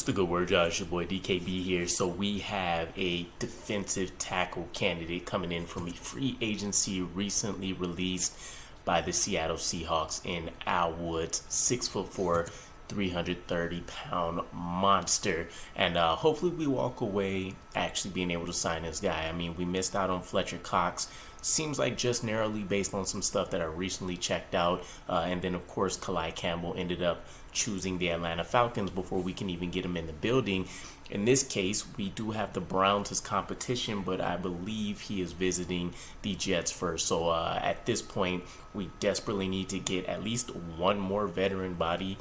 What's the good word, Josh? Your boy DKB here. So we have a defensive tackle candidate coming in from a free agency recently released by the Seattle Seahawks in Al Woods, 6'4", 330-pound monster. And hopefully we walk away actually being able to sign this guy. I mean, we missed out on Fletcher Cox. Seems like just narrowly based on some stuff that I recently checked out. And then, of course, Calais Campbell ended up choosing the Atlanta Falcons before we can even get him in the building. In this case, we do have the Browns as competition, but I believe he is visiting the Jets first. So at this point, we desperately need to get at least one more veteran body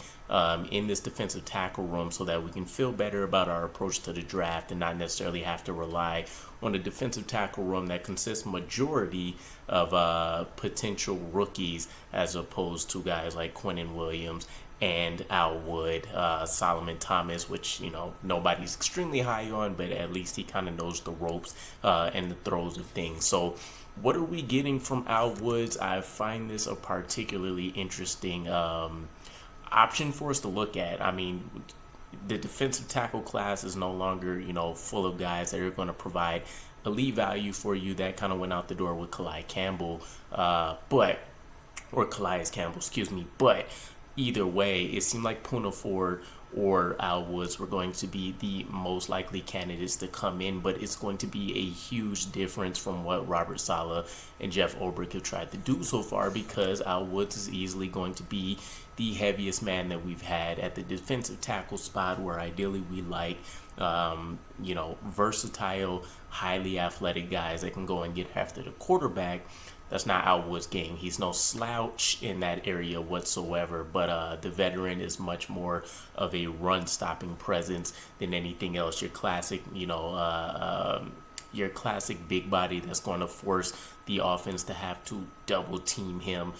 in this defensive tackle room so that we can feel better about our approach to the draft and not necessarily have to rely on a defensive tackle room that consists majority of potential rookies as opposed to guys like Quinnen Williams and Al Wood, Solomon Thomas, which, you know, nobody's extremely high on, but at least he kind of knows the ropes and the throws of things. So what are we getting from Al Woods? I find this a particularly interesting option for us to look at. I mean, the defensive tackle class is no longer, you know, full of guys that are going to provide elite value for you. That kind of went out the door with Calais Campbell, but either way, it seemed like Poona Ford or Al Woods were going to be the most likely candidates to come in, but it's going to be a huge difference from what Robert Saleh and Jeff Ulbrich have tried to do so far, because Al Woods is easily going to be the heaviest man that we've had at the defensive tackle spot, where ideally we like versatile, highly athletic guys that can go and get after the quarterback. That's not Al Woods' game. He's no slouch in that area whatsoever, but the veteran is much more of a run-stopping presence than anything else. Your classic, your classic big body that's going to force the offense to have to double team him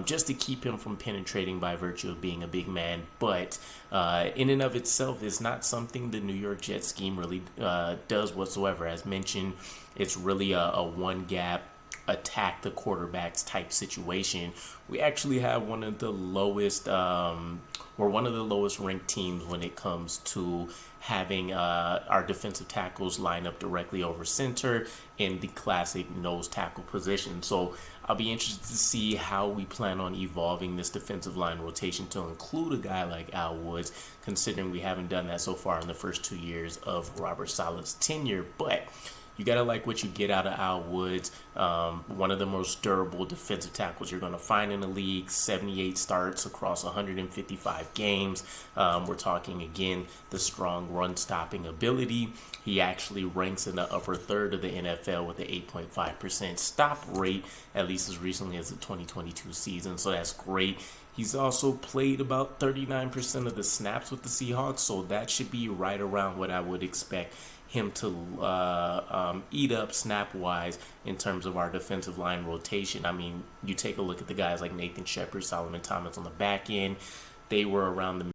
just to keep him from penetrating by virtue of being a big man. But in and of itself, is not something the New York Jets scheme really does whatsoever. As mentioned, it's really a one-gap, attack the quarterbacks type situation. We actually have one of the lowest ranked teams when it comes to having our defensive tackles line up directly over center in the classic nose tackle position. So I'll be interested to see how we plan on evolving this defensive line rotation to include a guy like Al Woods, considering we haven't done that so far in the first 2 years of Robert Saleh's tenure. But you got to like what you get out of Al Woods, one of the most durable defensive tackles you're going to find in the league, 78 starts across 155 games. We're talking, again, the strong run-stopping ability. He actually ranks in the upper third of the NFL with an 8.5% stop rate, at least as recently as the 2022 season, so that's great. He's also played about 39% of the snaps with the Seahawks, so that should be right around what I would expect him to eat up snap-wise in terms of our defensive line rotation. I mean, you take a look at the guys like Nathan Shepard, Solomon Thomas on the back end. They were around the